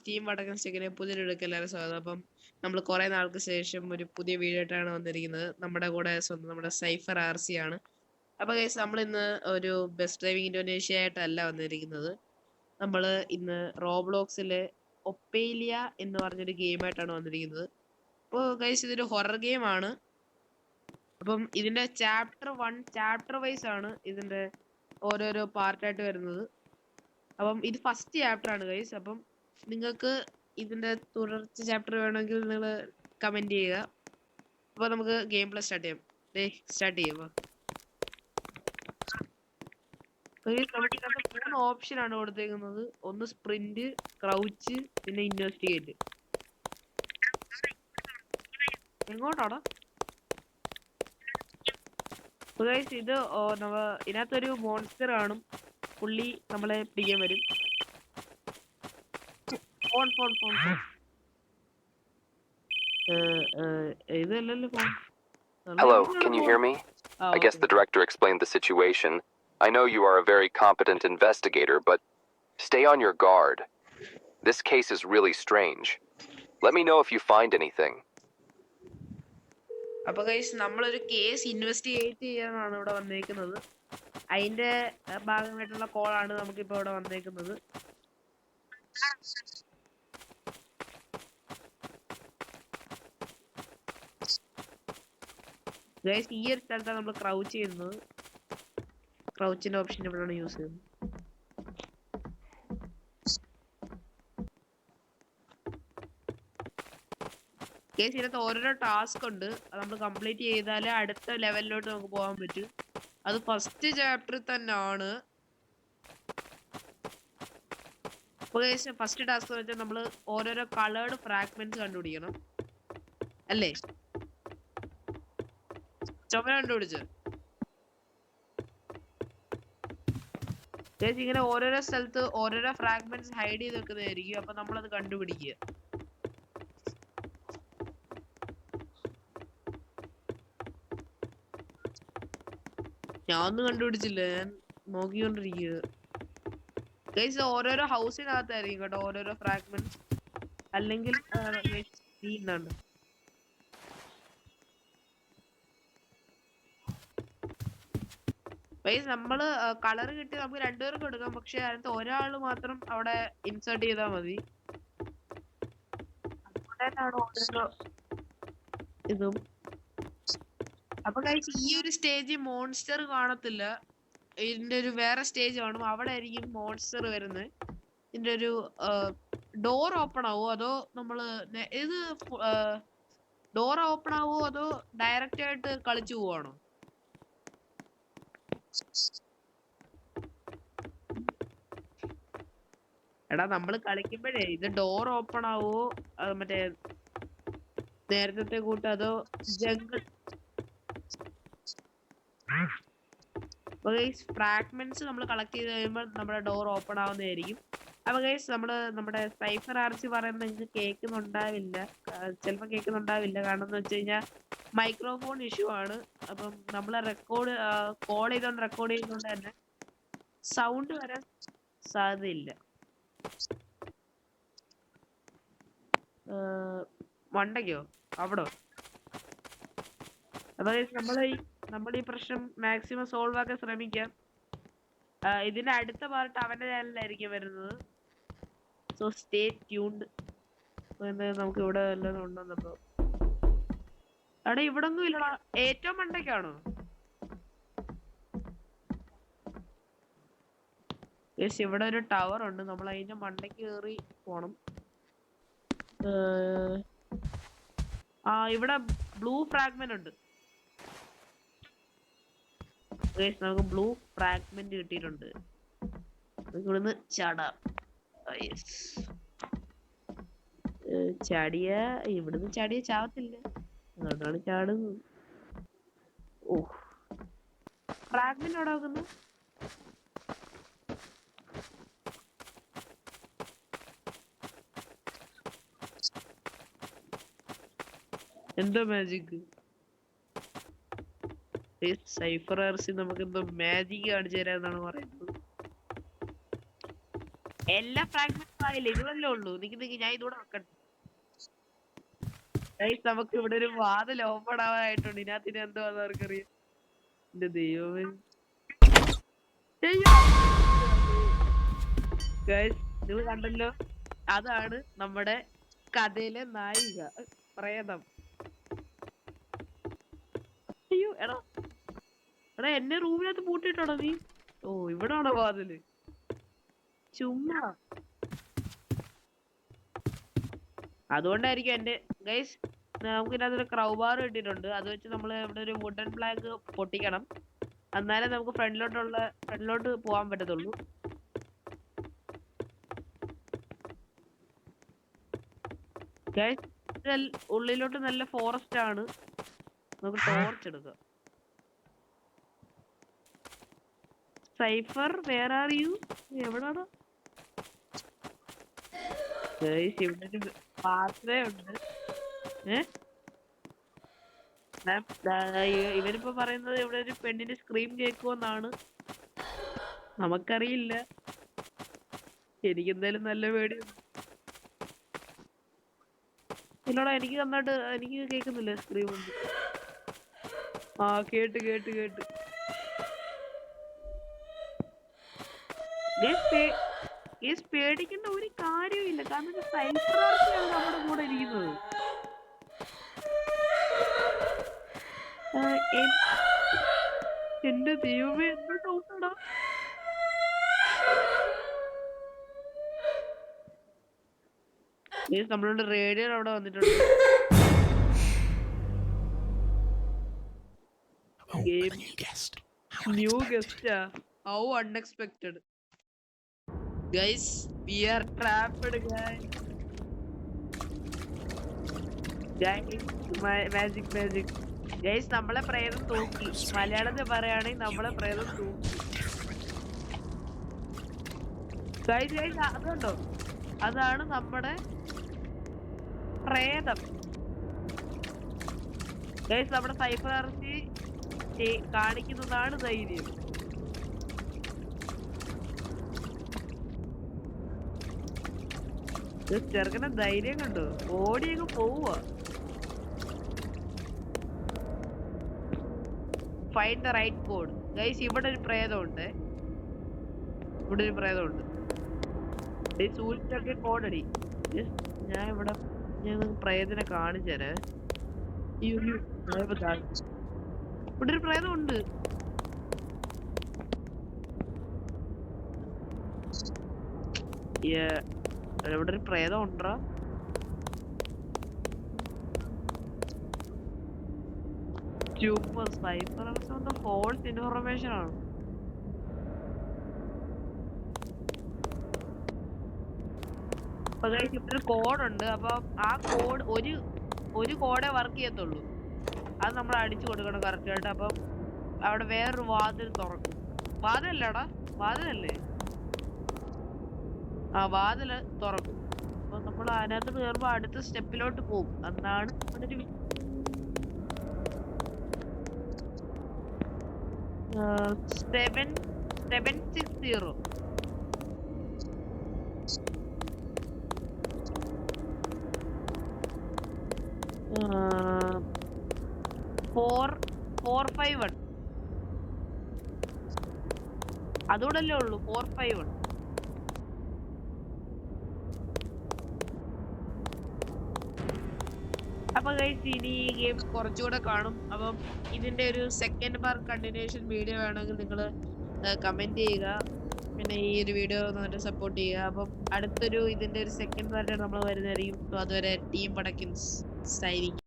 Team വടക്കൻ സ്റ്റേക്കിനെ പുതിയൊരു വീഡിയോക്ക് എല്ലാവരും സ്വാഗതം. അപ്പം നമ്മൾ കുറെ നാൾക്ക് ശേഷം ഒരു പുതിയ വീഡിയോ ആയിട്ടാണ് വന്നിരിക്കുന്നത്. നമ്മുടെ കൂടെ സ്വന്തം നമ്മുടെ സൈഫർ RC ആണ്. അപ്പൊ ഗൈസ് നമ്മൾ ഇന്ന് ഒരു ബെസ്റ്റ് ഡ്രൈവിംഗ് ഇന്തോനേഷ്യ ആയിട്ടല്ല വന്നിരിക്കുന്നത്. നമ്മൾ ഇന്ന് റോബ്ലോക്സിലെ ഒപ്പേലിയ എന്ന് പറഞ്ഞൊരു ഗെയിമായിട്ടാണ് വന്നിരിക്കുന്നത്. അപ്പോൾ ഗൈസ് ഇതൊരു ഹൊറർ ഗെയിം ആണ്. അപ്പം ഇതിന്റെ ചാപ്റ്റർ വൈസ് ആണ് ഇതിന്റെ ഓരോരോ പാർട്ടായിട്ട് വരുന്നത്. അപ്പം ഇത് ഫസ്റ്റ് ചാപ്റ്റർ ആണ് ഗൈസ്. അപ്പം നിങ്ങൾക്ക് ഇതിന്റെ തുടർച്ച ചാപ്റ്റർ വേണമെങ്കിൽ നിങ്ങൾ കമന്റ് ചെയ്യുക. അപ്പൊ നമുക്ക് ഗെയിം പ്ലേ സ്റ്റാർട്ട് ചെയ്യാം. സ്റ്റാർട്ട് ചെയ്യാം. നമുക്ക് 3 ഓപ്ഷൻ ആണ് കൊടുത്തേക്കുന്നത്. ഒന്ന് സ്പ്രിന്റ്, ക്രൗച്ച്, പിന്നെ ഇൻവെസ്റ്റിഗേറ്റ്. എങ്ങോട്ടാടാ ഗൈസ്? ഇത് ഇതിനകത്തൊരു മോൺസ്റ്റർ കാണും. പുള്ളി നമ്മളെ പിടിക്കാൻ വരും. ഫോൺ ഇതല്ലല്ലോ phone. Hello, can you hear me? I guess the director explained the situation. I know you are a very competent investigator, but stay on your guard. This case is really strange. Let me know if you find anything. അപ്പൊ guys നമ്മളൊരു case investigate ചെയ്യാനാണ് ഇവിടെ വന്നേക്കുന്നത്. അതിന്റെ ഭാഗമായിട്ടുള്ള കോളാണ് നമുക്കിപ്പോ ഇവിടെ വന്നേക്കുന്നത്. ഗൈസ് ഈ ഒരു സ്ഥലത്താണ് നമ്മൾ ക്രൗച്ച് ചെയ്യുന്നത്. ക്രൗച്ചിന്റെ ഓപ്ഷൻ ഇവിടെയാണ് യൂസ് ചെയ്യുന്നത്. കേസ് ഇതിനകത്ത് ഓരോരോ ടാസ്ക് ഉണ്ട്. അത് നമ്മൾ കംപ്ലീറ്റ് ചെയ്താലേ അടുത്ത ലെവലിലോട്ട് നമുക്ക് പോകാൻ പറ്റും. അത് ഫസ്റ്റ് ചാപ്റ്ററിൽ തന്നെയാണ്. ഫസ്റ്റ് ടാസ്ക് എന്ന് വെച്ചാൽ നമ്മൾ ഓരോരോ കളേർഡ് ഫ്രാഗ്മെന്റ്സ് കണ്ടുപിടിക്കണം അല്ലേ? ചുമ കണ്ടുപിടിച്ച് ഇങ്ങനെ ഓരോരോ സ്ഥലത്ത് ഓരോരോ ഫ്രാഗ്മെന്റ്സ് ഹൈഡ് ചെയ്ത് വെക്കുന്നതായിരിക്കും. അപ്പൊ നമ്മളത് കണ്ടുപിടിക്കുക. ഞാൻ ഒന്നും കണ്ടുപിടിച്ചില്ല, ഞാൻ നോക്കിക്കൊണ്ടിരിക്കുക. ഗൈസ് ഓരോരോ ഹൗസിനകത്തായിരിക്കും കേട്ടോ ഓരോരോ ഫ്രാഗ്മെന്റ്സ്. അല്ലെങ്കിൽ നമ്മള് കളർ കിട്ടി നമുക്ക് രണ്ടുപേർക്കും എടുക്കാം. പക്ഷെ അതിനകത്ത് ഒരാള് മാത്രം അവിടെ ഇൻസേർട്ട് ചെയ്താൽ മതി. ഇതും അപ്പൊ കഴിച്ച് ഈ ഒരു സ്റ്റേജ് മോൺസ്റ്റർ കാണത്തില്ല. ഇതിന്റെ ഒരു വേറെ സ്റ്റേജ് കാണും. അവിടെ ആയിരിക്കും മോൺസ്റ്റർ വരുന്നത്. ഇതിന്റെ ഒരു ഡോർ ഓപ്പൺ ആവോ അതോ നമ്മള് ഇത് ഡോർ ഓപ്പൺ ആവോ അതോ ഡയറക്റ്റ് ആയിട്ട് കളിച്ചു പോവാണോ? എടാ നമ്മള് കളിക്കുമ്പോഴേ ഇത് ഡോർ ഓപ്പൺ ആവോ മറ്റേ നേരത്തെ കൂട്ട് അതോ ജംഗിൾ ഫ്രാഗ്മെന്റ്സ് നമ്മൾ കളക്ട് ചെയ്ത് കഴിയുമ്പോൾ നമ്മുടെ ഡോർ ഓപ്പൺ ആവുന്നതായിരിക്കും. അപ്പൊ ഗൈസ് നമ്മുടെ സൈഫർ RC പറയുന്നത് നിങ്ങൾക്ക് കേൾക്കുന്നുണ്ടാവില്ല. ചിലപ്പോൾ കേൾക്കുന്നുണ്ടാവില്ല. കാരണം എന്ന് വെച്ച് കഴിഞ്ഞാൽ മൈക്രോഫോൺ ഇഷ്യൂ ആണ്. അപ്പം നമ്മൾ കോൾ ചെയ്തോണ്ട് റെക്കോർഡ് ചെയ്യുന്നോണ്ട് തന്നെ സൗണ്ട് വരാൻ സാധ്യതയില്ല. മണ്ടയ്ക്കോ അവിടോ? അപ്പൊ നമ്മൾ ഈ പ്രശ്നം മാക്സിമം സോൾവ് ആക്കാൻ ശ്രമിക്കാം. ഇതിന്റെ അടുത്ത പാർട്ട് അവന്റെ ചാനലിലായിരിക്കും വരുന്നത്. So stay tuned. നമുക്ക് ഇവിടെ വല്ലതും ഉണ്ടോന്നപ്പോ അവിടെ ഇവിടെ ഒന്നും ഇല്ലടാ. ഏറ്റവും മണ്ടയ്ക്കാണോ? ഇവിടെ ഒരു ടവർ ഉണ്ട്. നമ്മൾ അതിന്റെ മണ്ടയ്ക്ക് കയറി പോണം. ഇവിടെ ബ്ലൂ ഫ്രാഗ്മെന്റ് ഉണ്ട്. നമുക്ക് ബ്ലൂ ഫ്രാഗ്മെന്റ് കിട്ടിയിട്ടുണ്ട്. ഇവിടുന്ന് ചാടാം. ഇവിടുന്ന് ചാടിയ ചാവത്തില്ല, അതുകൊണ്ടാണ് ചാടുന്നത്. ഓ ഫ്രാഗ്മെന്റ് അവിടെ വെക്കുന്നു. എന്തോ മാജിക്? സൈഫർ RC നമുക്ക് എന്തോ മാജിക് കാണിച്ചു തരാന്നാണ് പറയുന്നത്. എല്ലാ ഫ്രാഗ്മെന്റ് ആയില്ല, ഇതുവല്ലേ ഉള്ളൂ. നിക്ക് ഞാൻ ഇതൂടെ വെക്കട്ടെ. ഗൈസ് നമുക്ക് ഇവിടെ ഒരു വാതിൽ ഓപ്പൺ ആവാനായിട്ടുണ്ട്. ഇതിനകത്ത് ഇനി എന്തുവാന്ന് അവർക്കറിയാം. എന്റെ ദൈവമേ. ഗൈസ് നിങ്ങൾ കണ്ടല്ലോ, അതാണ് നമ്മുടെ കഥയിലെ നായിക, പ്രേതം. അയ്യോ എടാ എന്നെ റൂമിനകത്ത് പൂട്ടിട്ടാണോ നീ? ഓ ഇവിടാണോ വാതില്? ചുമ്മാ അതുകൊണ്ടായിരിക്കും എന്റെ. ഗൈസ് നമുക്ക് ഇതിനകത്തൊരു ക്രൗബാർ കിട്ടിയിട്ടുണ്ട്. അത് വെച്ച് നമ്മൾ ഇവിടെ ഒരു വുഡൻ പ്ലാങ്ക് പൊട്ടിക്കണം. എന്നാലേ നമുക്ക് ഫ്രണ്ടിലോട്ട് പോകാൻ പറ്റത്തുള്ളൂ. ഗൈസ് ഉള്ളിലോട്ട് നല്ല ഫോറസ്റ്റ് ആണ്. നമുക്ക് ടോർച്ച് എടുക്കാം. Cipher where are you? എവിടാണ്? ഗൈസ് ഇവിടെ ഒരു പാത്രേ ഉണ്ട്. ഇവരിപ്പോ പറയുന്നത് ഇവിടെ ഒരു പെണ്ണിന്റെ സ്ക്രീം കേൾക്കുമെന്നാണ്. നമുക്കറിയില്ല. എനിക്കെന്തായാലും നല്ല പേടിയുണ്ട്. ഇല്ലടാ എനിക്ക് നന്നായിട്ട് എനിക്ക് കേൾക്കുന്നില്ല സ്ക്രീം ഉണ്ട്. ആ കേട്ട് പേടിക്കേണ്ട ഒരു കാര്യമില്ല. കാരണം സൈഫറാണ് നമ്മുടെ കൂടെ ഇരിക്കുന്നത്. എന്റെ ദൈവമേ എന്ത് ഡൗട്ടാടാ. നമ്മളുടെ റേഡിയോ അവിടെ വന്നിട്ടുണ്ട്. ന്യൂ ഗസ്റ്റാ? How unexpected. Guys, we are trapped, guys. Magic. Guys, നമ്മളെ പ്രേതം തൂക്കി. മലയാളത്തിൽ പറയുകയാണെങ്കിൽ നമ്മളെ പ്രേതം തൂക്കി. Guys, അതുണ്ടോ? അതാണ് നമ്മുടെ പ്രേതം. Guys, നമ്മുടെ സൈഫർ ആർസി കാണിക്കുന്നതാണ് ധൈര്യം. ചെറുക്കനെ ധൈര്യം കണ്ടു, ഓടിയങ്ങ് പോവുക. Find the right code. Guys ഇവിടെ ഒരു പ്രേതമുണ്ട്. സൂചിച്ചൊക്കെ കോഡടി. ഞാൻ ഇവിടെ പ്രേതത്തിനെ കാണിച്ചു തരാം. ഇവിടെ ഒരു പ്രേതമുണ്ട്. ഇവിടെ ഒരു പ്രേതം ഉണ്ടോ? ഫോൾസ് ഇൻഫർമേഷൻ ആണ്. ഇവിടെ ഒരു കോഡ് ഉണ്ട്. അപ്പൊ ആ കോഡ് ഒരു കോഡേ വർക്ക് ചെയ്യത്തുള്ളൂ. അത് നമ്മൾ അടിച്ചു കൊടുക്കണം കറക്റ്റ് ആയിട്ട്. അപ്പം അവിടെ വേറൊരു വാതിൽ തുറക്കും. വാതിലല്ലേടാ? വാതിലല്ലേ? ആ വാതില് തുറക്കും. അപ്പൊ നമ്മൾ അതിനകത്ത് കയറുമ്പോ അടുത്ത സ്റ്റെപ്പിലോട്ട് പോകും. അതാണ് ഒരു 760. 451. അതുകൂടല്ലേ ഉള്ളൂ. 451. അപ്പൊ ഗൈസ് ഇനി ഈ ഗെയിം കുറച്ചുകൂടെ കാണും. അപ്പം ഇതിന്റെ ഒരു സെക്കൻഡ് പാർട്ട് കണ്ടിന്യൂഷൻ വീഡിയോ വേണമെങ്കിൽ നിങ്ങൾ കമന്റ് ചെയ്യുക. പിന്നെ ഈ ഒരു വീഡിയോ നന്നായിട്ട് സപ്പോർട്ട് ചെയ്യുക. അപ്പം അടുത്തൊരു ഇതിന്റെ ഒരു സെക്കൻഡ് പാർട്ടാണ് നമ്മൾ വരുന്നതായിരിക്കും. അതുവരെ ടീം പടക്കിൻസ് സൈനിങ്.